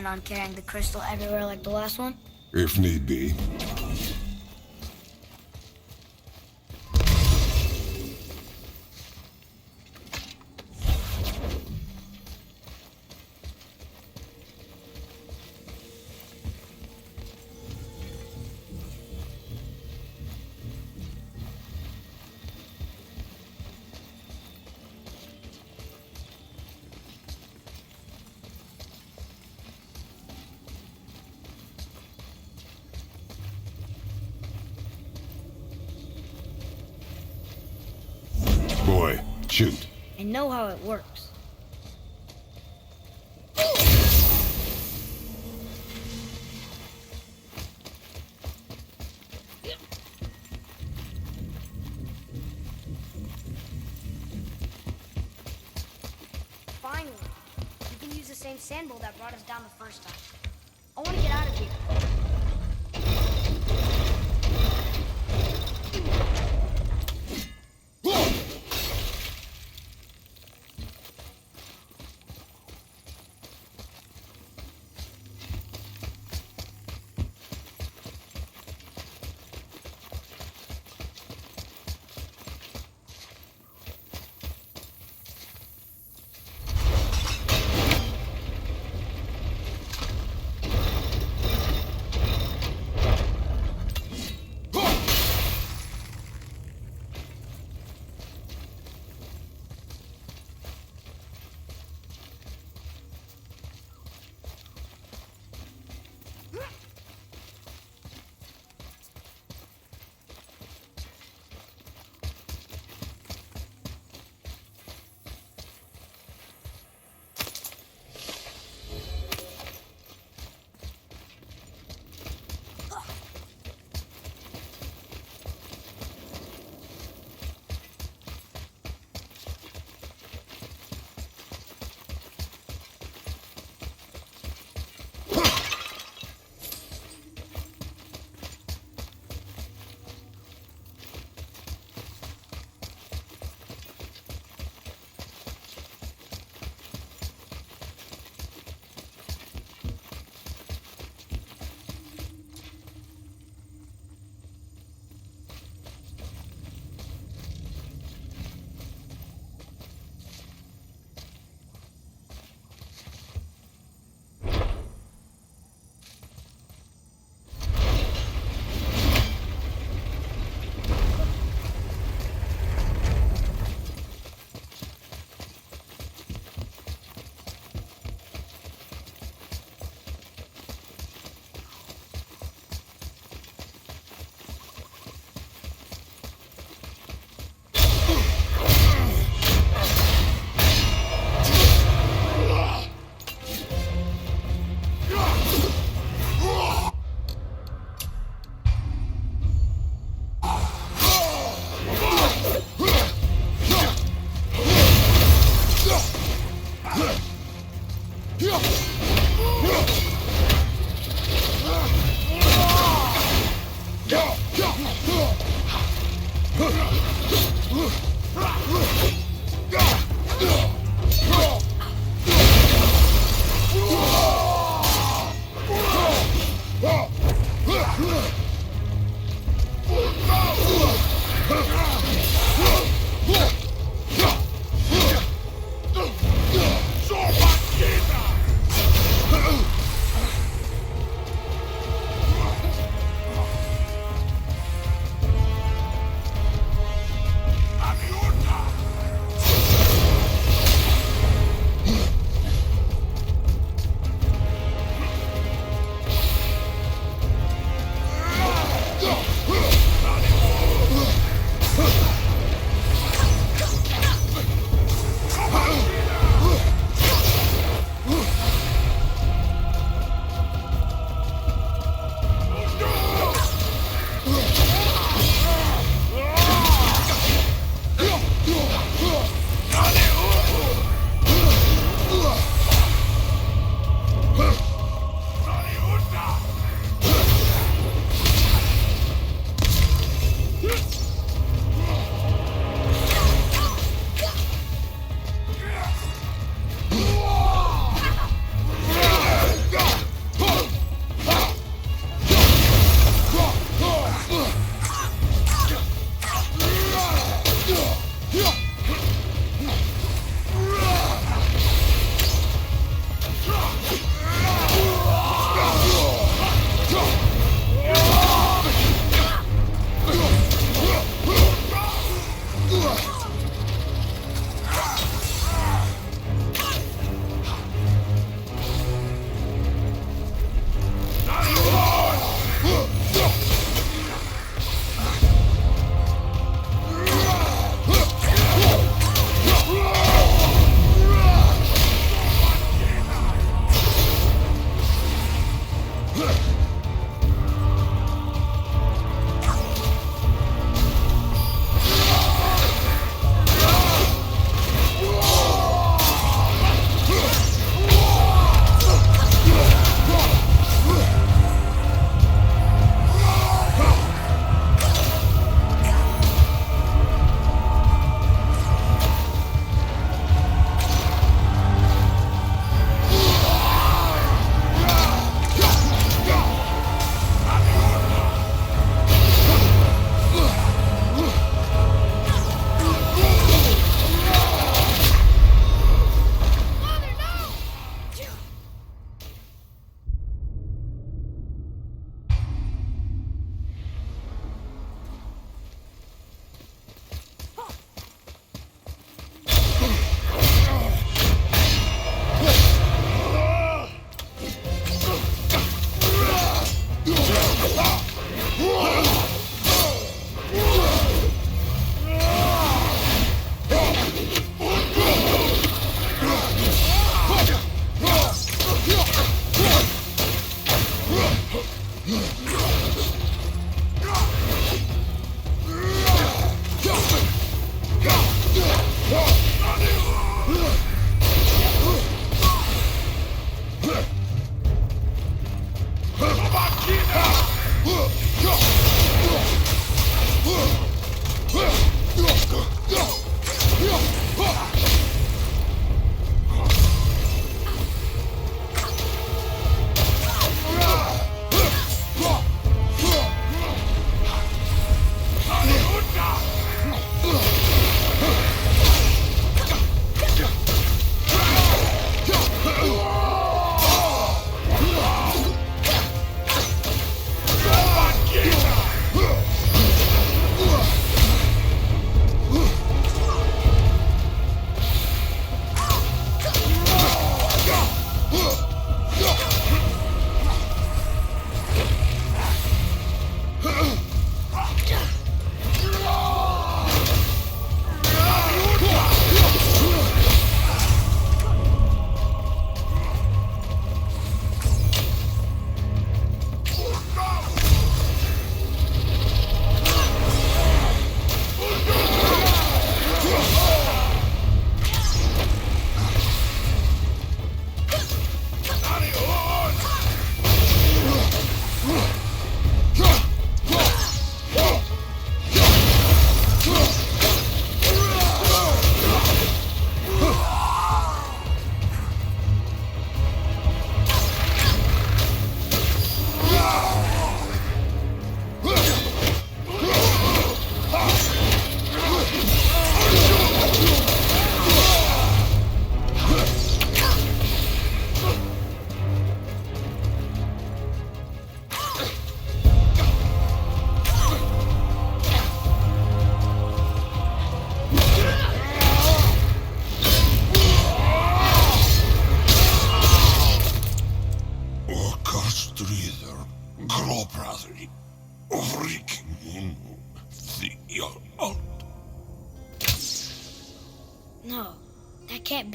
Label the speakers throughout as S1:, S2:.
S1: plan on carrying the crystal everywhere like the last one?
S2: If need be. Boy, shoot.
S1: I know how it works. Finally, we can use the same sand bowl that brought us down the first time. I want to get out of here.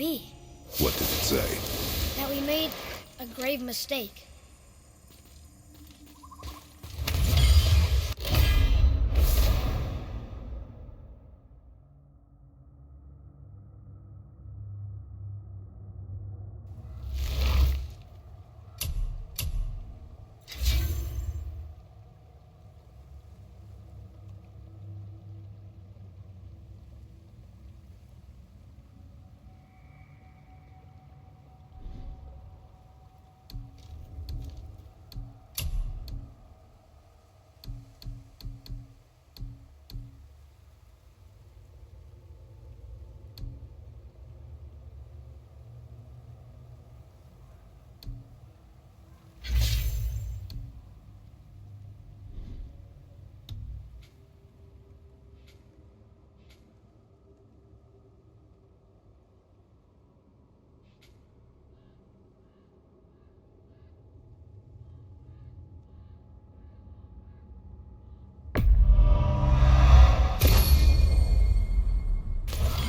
S1: be?
S2: What did it say?
S1: That we made a grave mistake.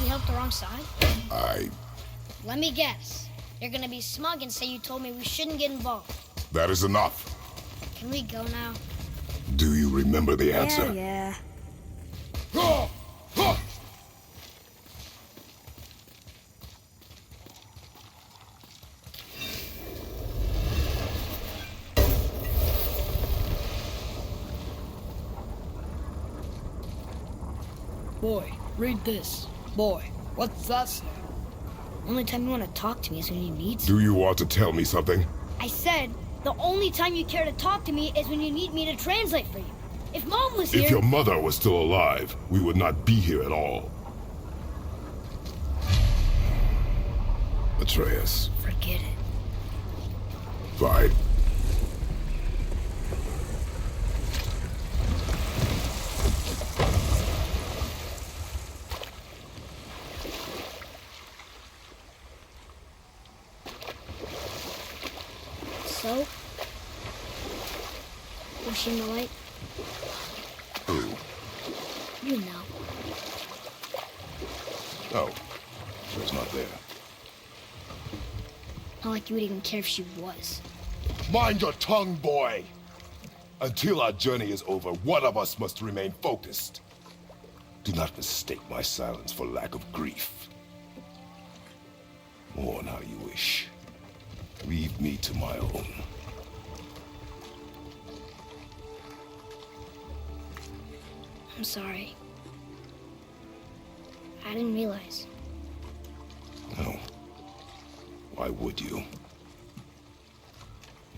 S1: We helped the wrong side? Let me guess. You're gonna be smug and say you told me we shouldn't get involved.
S2: That is enough.
S1: Can we go now?
S2: Do you remember the answer?
S1: Yeah.
S3: Boy, read this. Boy, what's that say?
S1: Only time you want to talk to me is when you need
S2: Do you want to tell me something?
S1: I said, the only time you care to talk to me is when you need me to translate for you. If Mom was here...
S2: If your mother was still alive, we would not be here at all. Atreus.
S1: Forget it.
S2: Fine.
S1: So? Was she in the light?
S2: Who?
S1: You know.
S2: Oh. She was not there.
S1: Not like you would even care if she was.
S2: Mind your tongue, boy! Until our journey is over, one of us must remain focused. Do not mistake my silence for lack of grief. Mourn how you wish. Leave me to my own.
S1: I'm sorry. I didn't realize.
S2: No. Why would you? You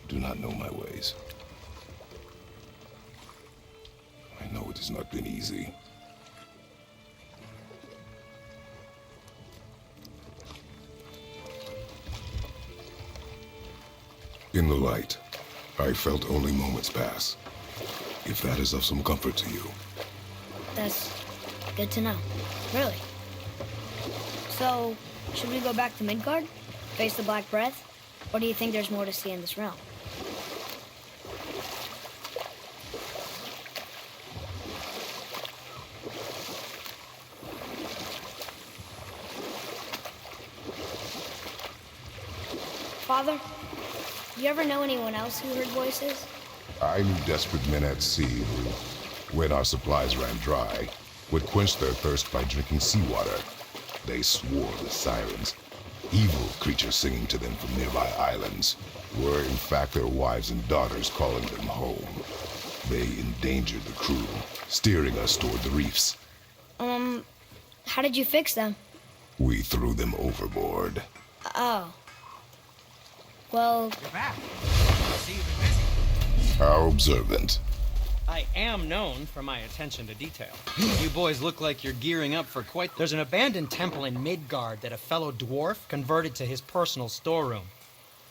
S2: do not know my ways. I know it has not been easy. In the light, I felt only moments pass. If that is of some comfort to you.
S1: That's good to know. Really. So, should we go back to Midgard? Face the Black Breath? Or do you think there's more to see in this realm? Father, you ever know anyone else who heard voices?
S2: I knew desperate men at sea who, when our supplies ran dry, would quench their thirst by drinking seawater. They swore the sirens, evil creatures singing to them from nearby islands, were in fact their wives and daughters calling them home. They endangered the crew, steering us toward the reefs.
S1: How did you fix them?
S2: We threw them overboard.
S1: Oh. Well,
S4: You're back. I see you've been busy.
S2: How observant.
S4: I am known for my attention to detail. You boys look like you're gearing up for quite... There's an abandoned temple in Midgard that a fellow dwarf converted to his personal storeroom.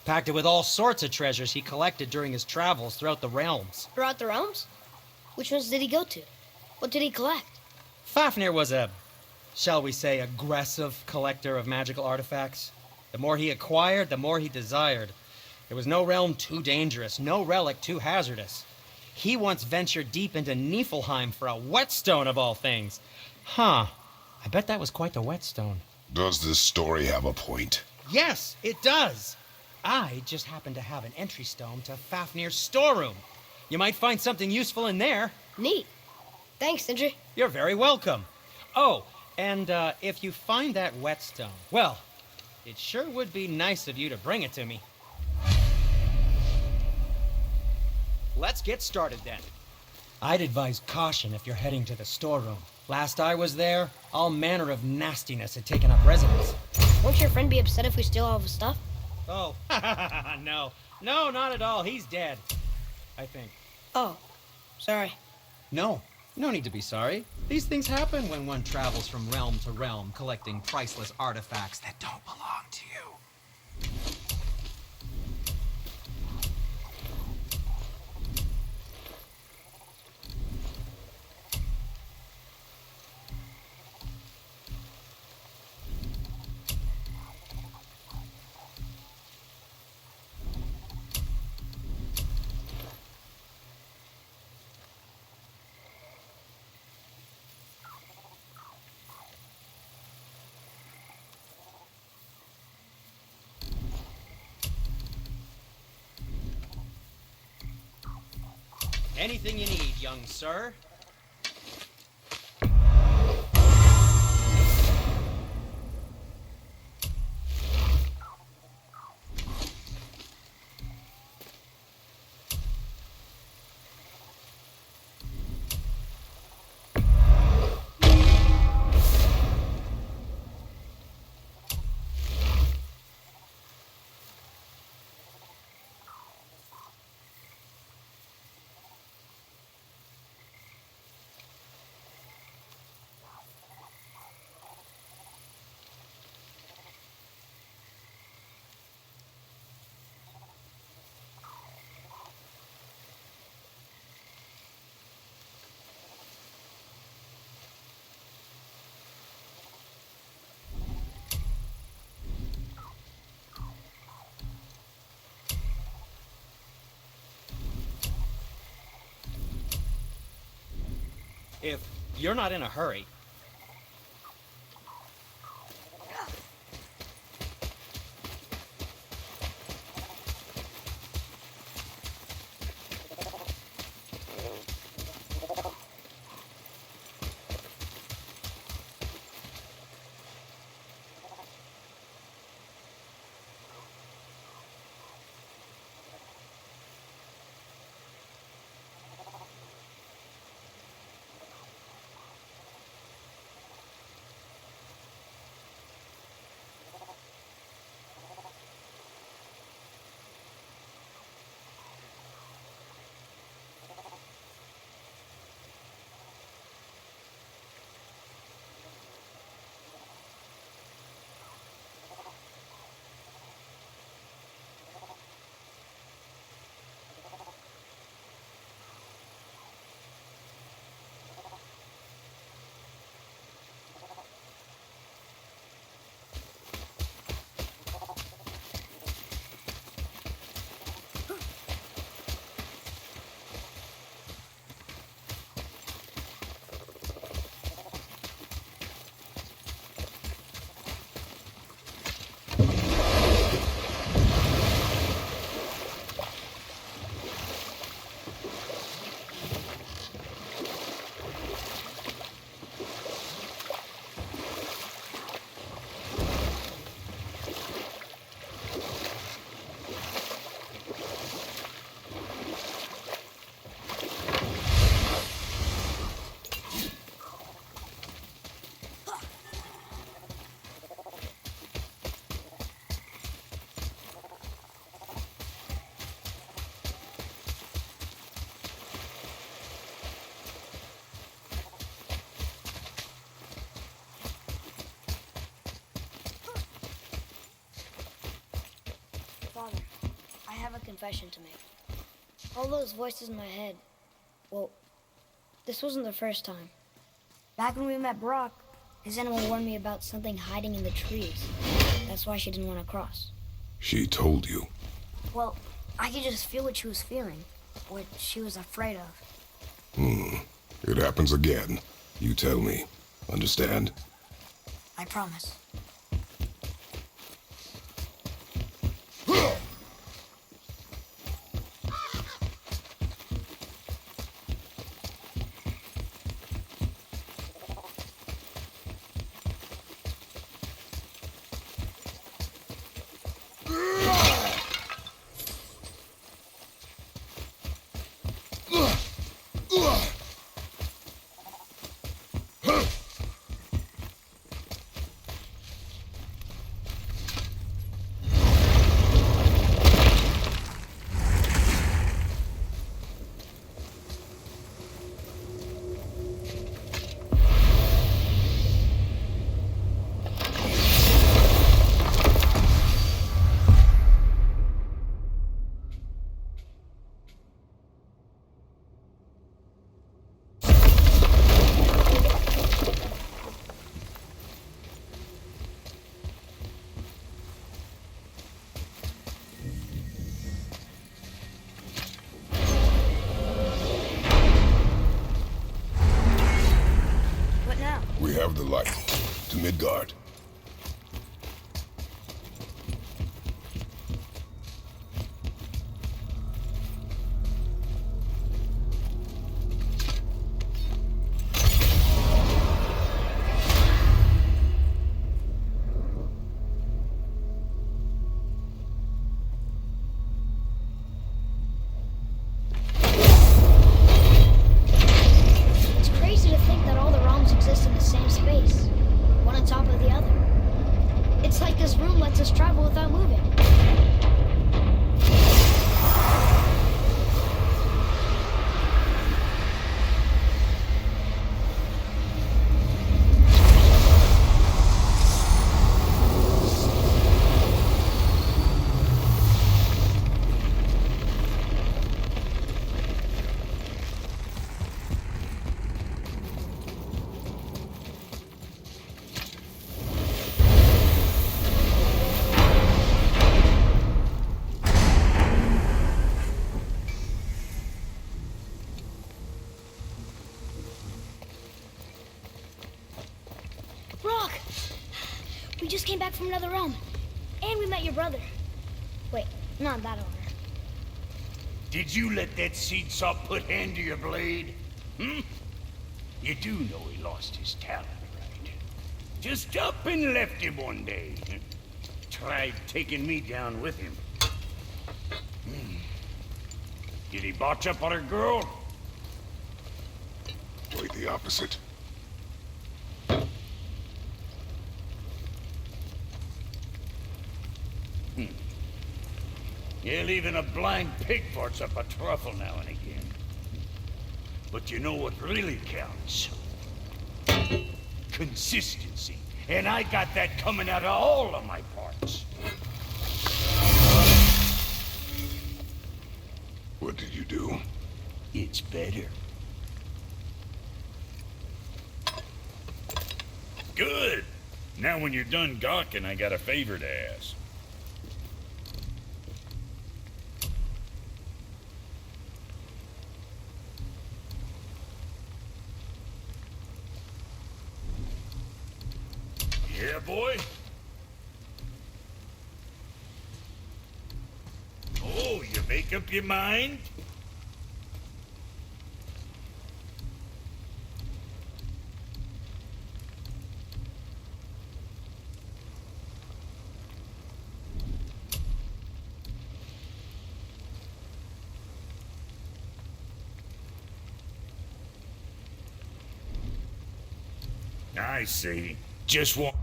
S4: Packed it with all sorts of treasures he collected during his travels throughout the realms.
S1: throughout the realms? Which ones did he go to? What did he collect?
S4: Fafnir was a, shall we say, aggressive collector of magical artifacts. The more he acquired, the more he desired. There was no realm too dangerous, no relic too hazardous. He once ventured deep into Niflheim for a whetstone of all things. Huh. I bet that was quite the whetstone.
S2: Does this story have a point?
S4: Yes, it does. I just happen to have an entry stone to Fafnir's storeroom. You might find something useful in there.
S1: Neat. Thanks, Sindri.
S4: You're very welcome. Oh, and if you find that whetstone, well, it sure would be nice of you to bring it to me. Let's get started then. I'd advise caution if you're heading to the storeroom. Last I was there, all manner of nastiness had taken up residence.
S1: Won't your friend be upset if we steal all of his stuff?
S4: Oh, no. No, not at all. He's dead, I think.
S1: Oh, sorry.
S4: No need to be sorry. These things happen when one travels from realm to realm, collecting priceless artifacts that don't belong to you. Anything you need, young sir. If you're not in a hurry.
S1: Father, I have a confession to make. All those voices in my head, well, this wasn't the first time. Back when we met Brock, his animal warned me about something hiding in the trees. That's why she didn't want to cross.
S2: She told you.
S1: Well, I could just feel what she was feeling, what she was afraid of.
S2: It happens again. You tell me. Understand?
S1: I promise.
S2: Midgard.
S1: It's crazy to think that all the realms exist in the same space, one on top of the other. It's like this room lets us travel without moving. Rock! We just came back from another realm. And we met your brother. Wait, not that order.
S5: Did you let that seed saw put hand to your blade? Hmm? You do know he lost his talent, right? Just up and left him one day. Tried taking me down with him. Did he botch up on her girl?
S2: Quite the opposite.
S5: Yeah, even a blind pig farts up a truffle now and again. But you know what really counts? Consistency. And I got that coming out of all of my parts.
S2: What did you do?
S5: It's better. Good! Now when you're done gawking, I got a favor to ask. Yeah, boy? Oh, you make up your mind? I see. Just want...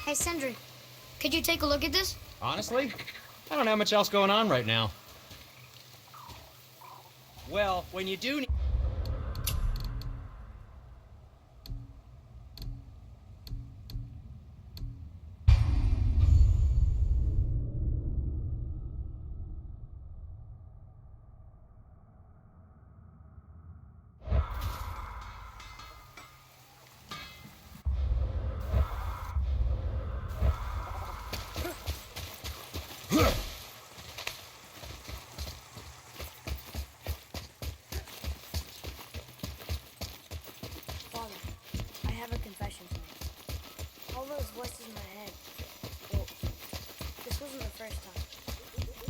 S1: Hey, Sindri, could you take a look at this?
S4: Honestly, I don't have much else going on right now. Well, when you do need...
S1: Father, I have a confession to make. All those voices in my head, well, this wasn't the first time.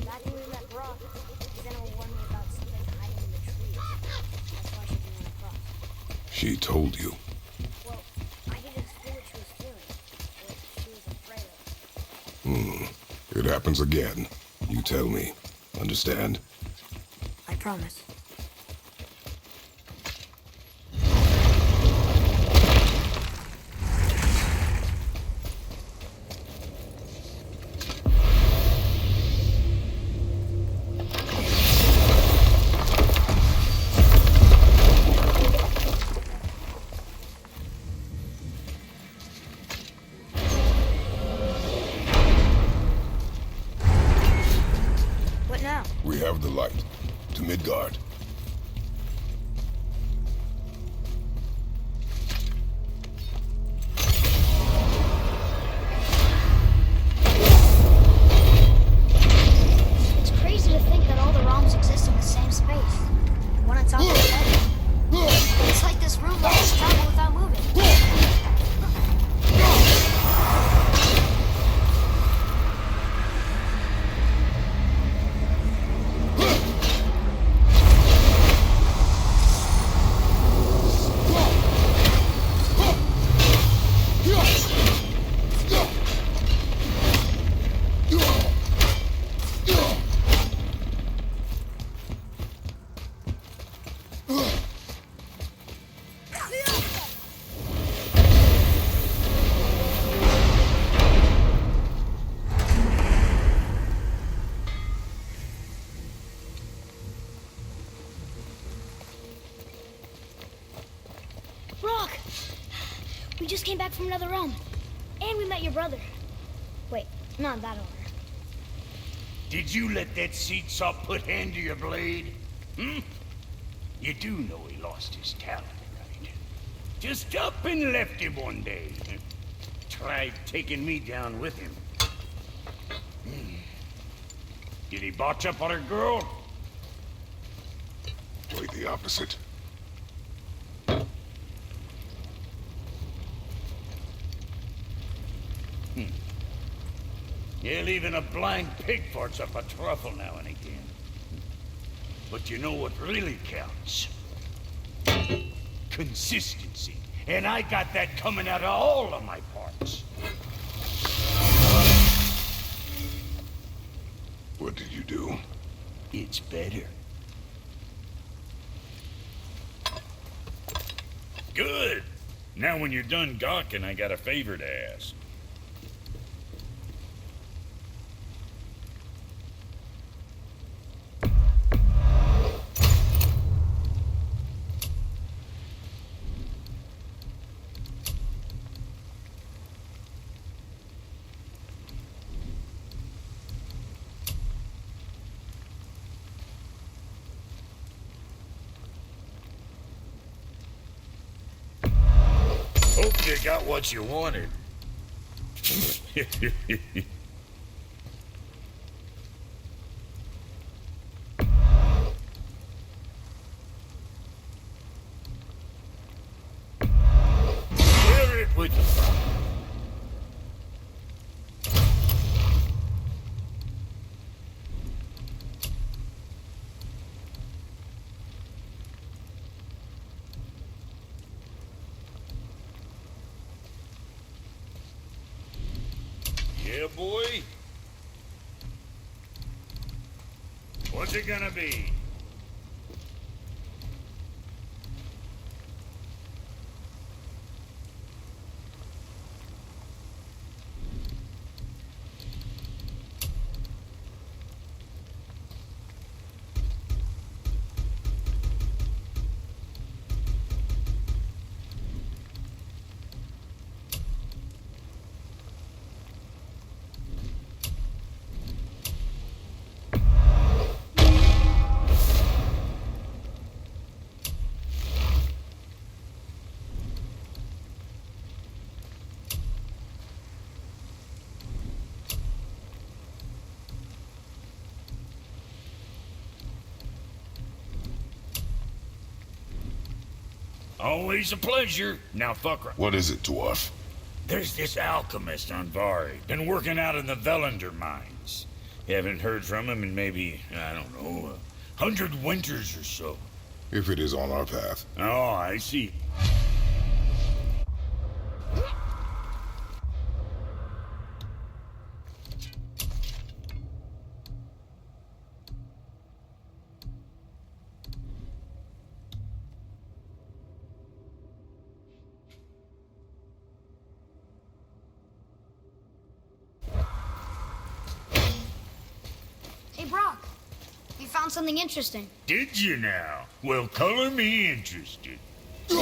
S1: Back when we met Brock, his animal warned me about something hiding in the trees. That's why she didn't want to cross.
S2: She told you.
S1: Well, I didn't feel what she was feeling, what she was afraid of.
S2: It happens again. You tell me. Understand?
S1: I promise. What now?
S2: We have the light. To Midgard.
S1: It's crazy to think that all the realms exist in the same space. One on top of the other. It's like this room lets us travel without moving. Rock! We just came back from another realm. And we met your brother. Wait, not in that order.
S5: Did you let that seed saw put hand to your blade? Hmm? You do know he lost his talent, right? Just up and left him one day. Tried taking me down with him. Did he botch up on a girl?
S2: Quite the opposite.
S5: Yeah, even a blind pig farts up a truffle now and again. But you know what really counts? Consistency. And I got that coming out of all of my parts.
S2: What did you do?
S5: It's better.
S6: Good. Now when you're done gawking, I got a favor to ask. Hope you got what you wanted. Share it with you. Yeah, boy? What's it gonna be? Always a pleasure. Now fuck her.
S2: What is it, dwarf?
S6: There's this alchemist on Vari. Been working out in the Velander mines. Haven't heard from him in maybe, I don't know, 100 winters or so.
S2: If it is on our path.
S6: Oh, I see.
S1: We found something interesting.
S6: Did you now? Well, color me interested.
S2: Do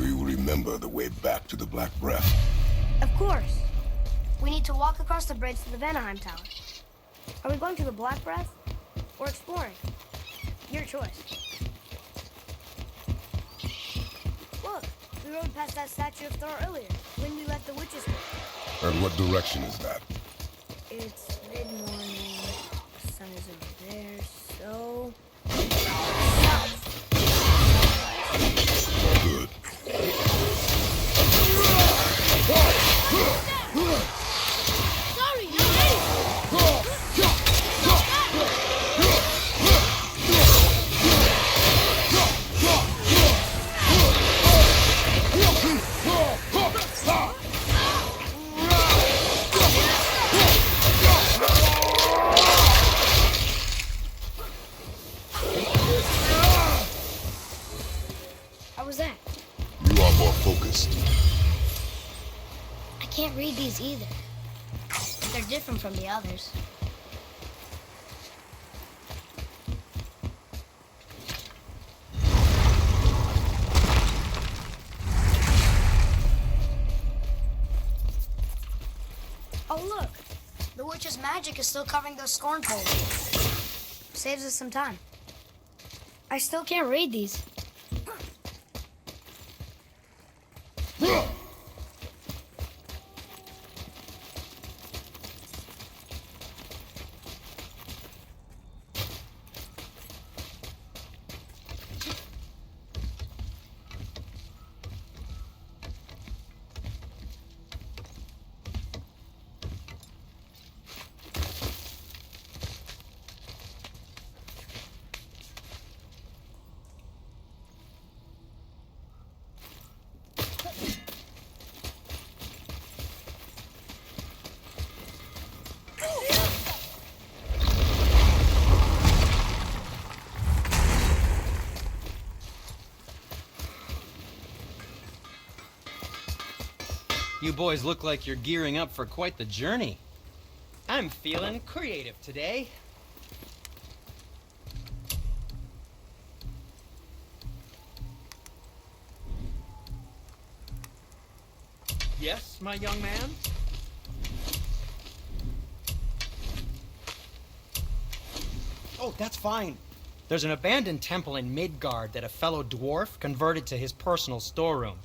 S2: you remember the way back to the Black Breath?
S1: Of course. We need to walk across the bridge to the Vanaheim Tower. Are we going to the Black Breath or exploring? Your choice. Look, we rode past that statue of Thor earlier when we left the witch's cave.
S2: And what direction is that?
S1: It's mid-morning. The sun is over there, so...
S2: Good.
S1: Sorry, not ready! How was that?
S2: You are more focused.
S1: I can't read these either. They're different from the others. Oh, look! The witch's magic is still covering those scorn poles. Saves us some time. I still can't read these.
S4: You boys look like you're gearing up for quite the journey. I'm feeling creative today. Yes, my young man? Oh, that's fine. There's an abandoned temple in Midgard that a fellow dwarf converted to his personal storeroom.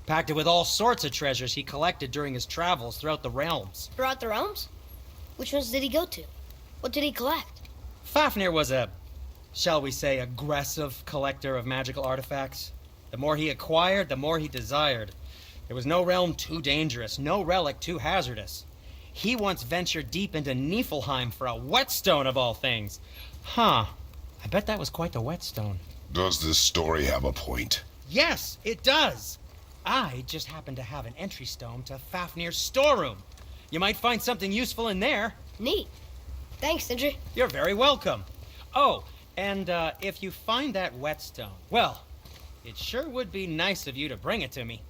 S4: Packed it with all sorts of treasures he collected during his travels throughout the realms.
S1: Throughout the realms? Which ones did he go to? What did he collect?
S4: Fafnir was a, shall we say, aggressive collector of magical artifacts. The more he acquired, the more he desired. There was no realm too dangerous, no relic too hazardous. He once ventured deep into Niflheim for a whetstone of all things. Huh. I bet that was quite the whetstone.
S2: Does this story have a point?
S4: Yes, it does. I just happen to have an entry stone to Fafnir's storeroom. You might find something useful in there.
S1: Neat. Thanks, Sindri.
S4: You're very welcome. Oh, and if you find that whetstone, well, it sure would be nice of you to bring it to me.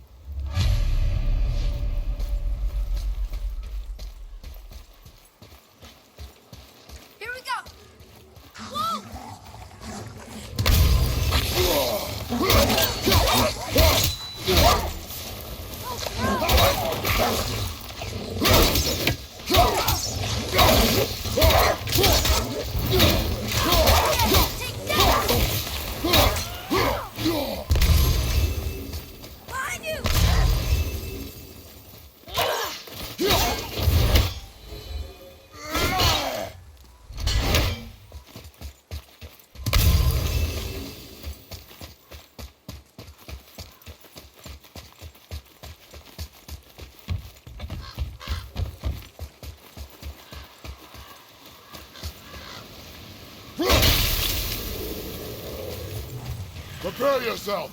S1: Here we go. Whoa! Behind you!
S2: Prepare yourself!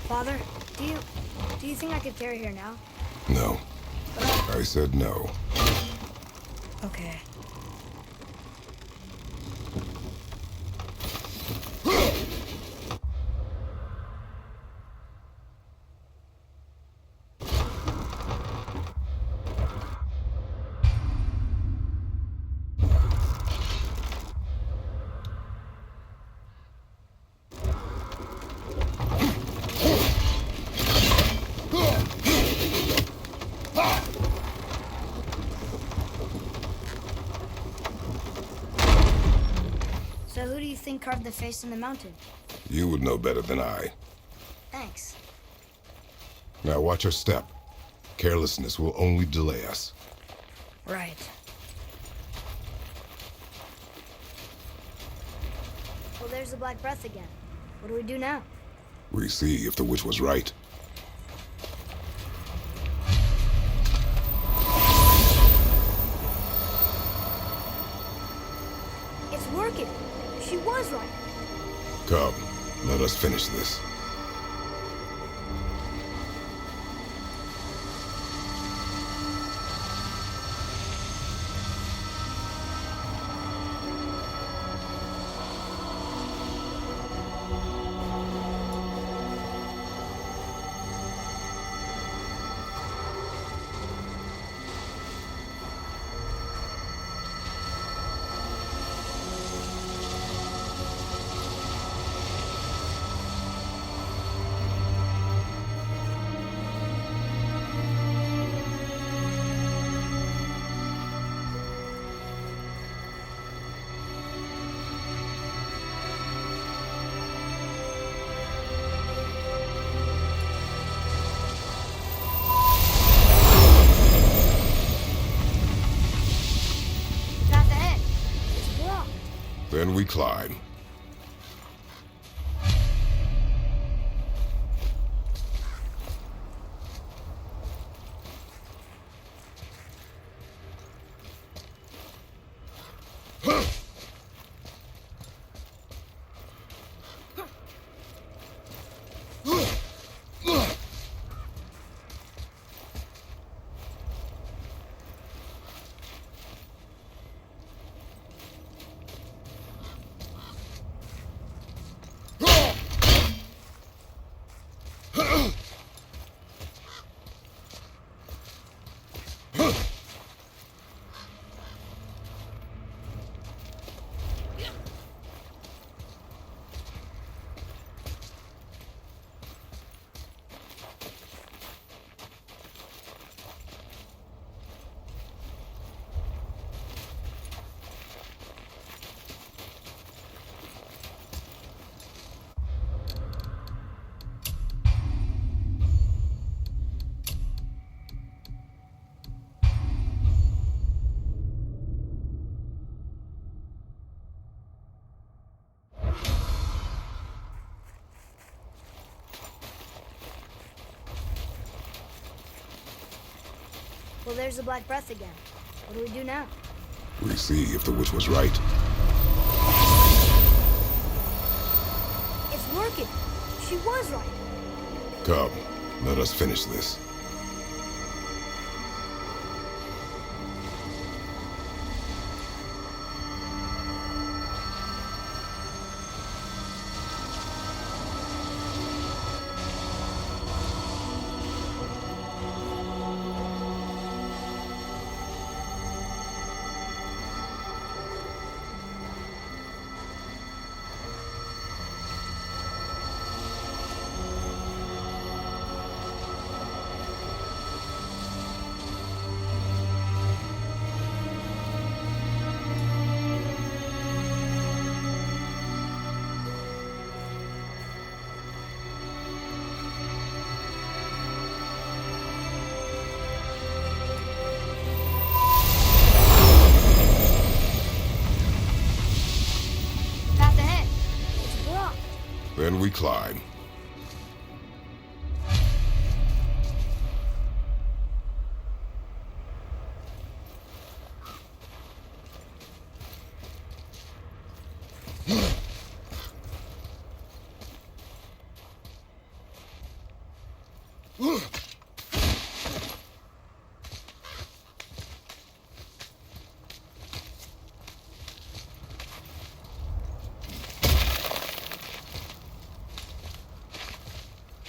S1: Father, do you think I could carry her now?
S2: No. I said no.
S1: Okay. So who do you think carved the face in the mountain?
S2: You would know better than I.
S1: Thanks.
S2: Now watch your step. Carelessness will only delay us.
S1: Right. Well, there's the Black Breath again. What do we do now?
S2: We see if the witch was right.
S1: It's working. She was right.
S2: Come, let us finish this.
S1: Path ahead. It's blocked.
S2: Then we climb.
S1: Well, there's the Black Breath again. What do we do now?
S2: We see if the witch was right.
S1: It's working. She was right.
S2: Come, let us finish this. we climb.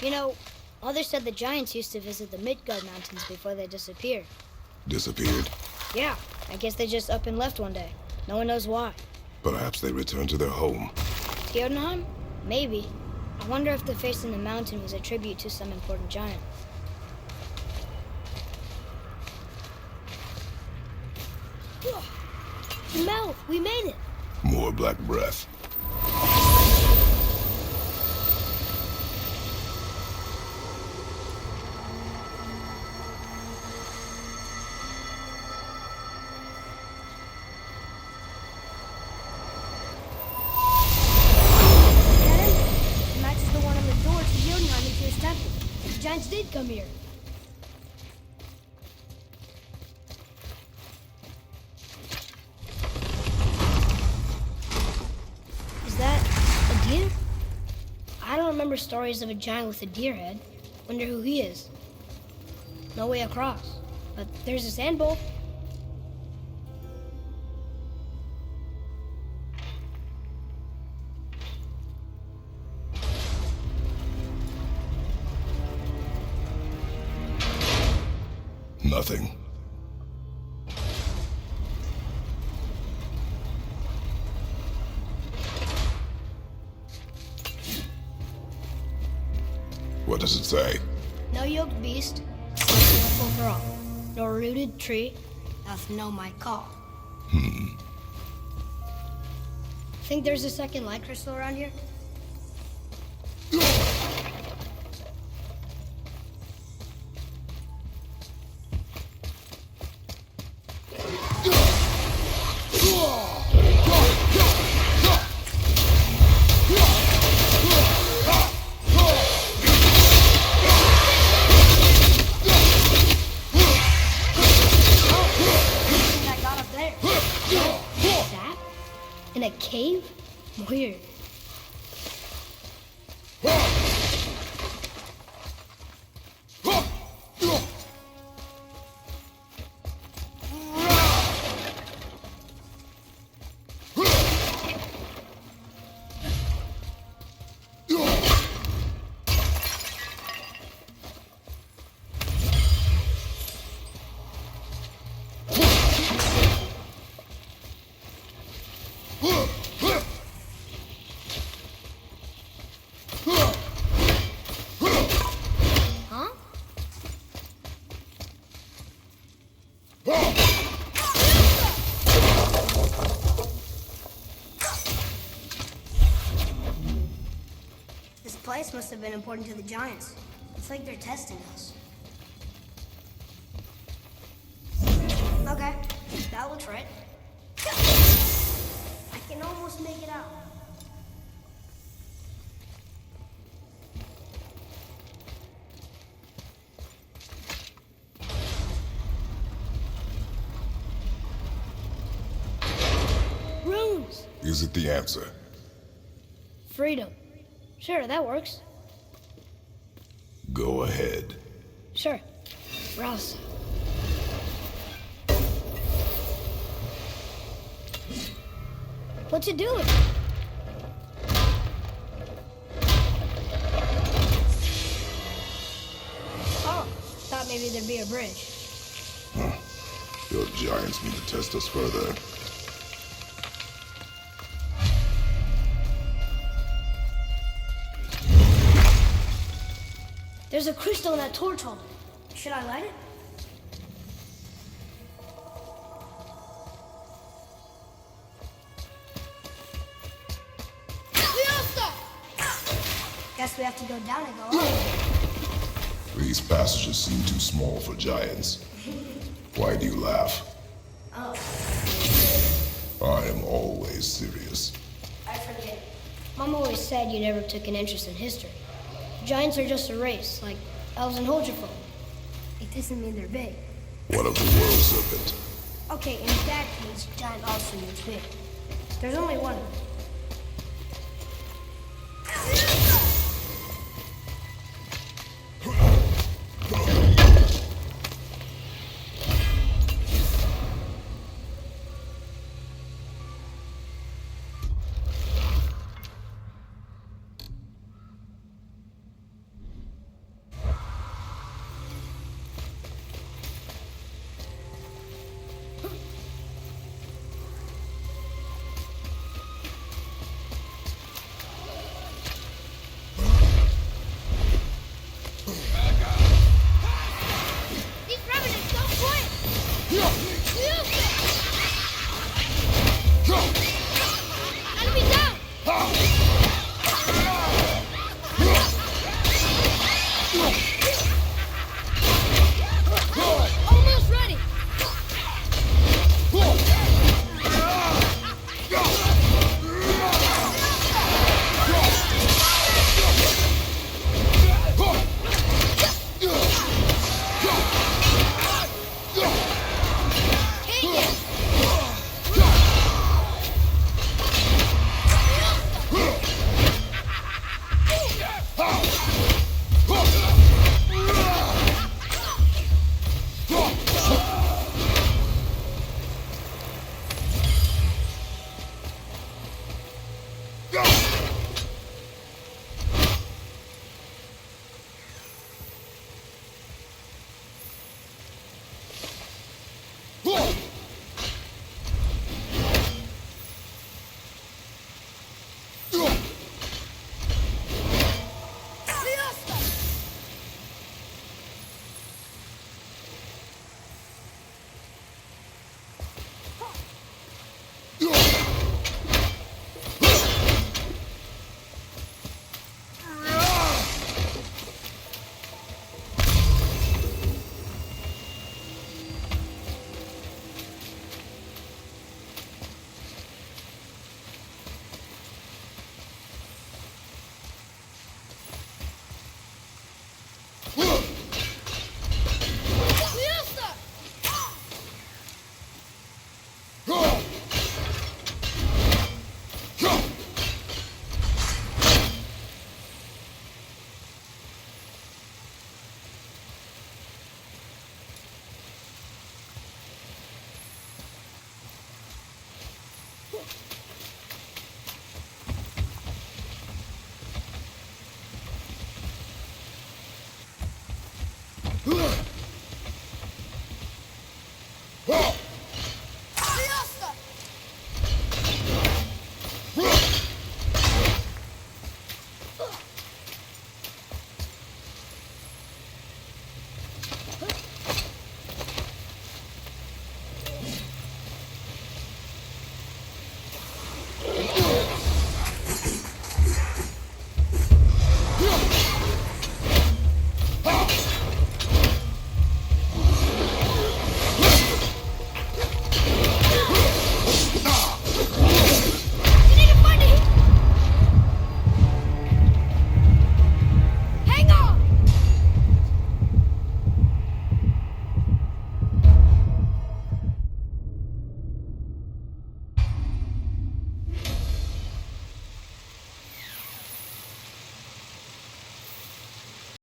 S1: You know, Mother said the giants used to visit the Midgard Mountains before they disappeared.
S2: Disappeared.
S1: Yeah, I guess they just up and left one day. No one knows why.
S2: Perhaps they returned to their home.
S1: Jotunheim? Maybe. I wonder if the face in the mountain was a tribute to some important giant. Mel, we made it!
S2: More black breath.
S1: It matches the one on the door to Jotunheim into his temple. The giants did come here. Is that a deer? I don't remember stories of a giant with a deer head. Wonder who he is. No way across. But there's a sand bowl.
S2: Nothing. What does it say?
S1: No yoked beast, full for all. No rooted tree, doth know my call. Think there's a second light crystal around here? I got up there. That? In a cave? Weird. Huh? This place must have been important to the giants. It's like they're testing us. Okay, that looks right. I can almost make it out. Runes!
S2: Is it the answer?
S1: Freedom. Sure, that works.
S2: Go ahead.
S1: Sure. Rouse. What's it doing? Oh, thought maybe there'd be a bridge.
S2: Your giants need to test us further.
S1: There's a crystal in that torch holder. Should I light it? Guess we have to go down and go up.
S2: These passages seem too small for giants. Why do you laugh?
S1: Oh,
S2: I am always serious.
S1: I forget. Mom always said you never took an interest in history. Giants are just a race, like elves and Hodgerfolk. It doesn't mean they're big.
S2: One of the world serpent.
S1: Okay, in that case, giant also means big. There's only one of them. These revenants don't quit!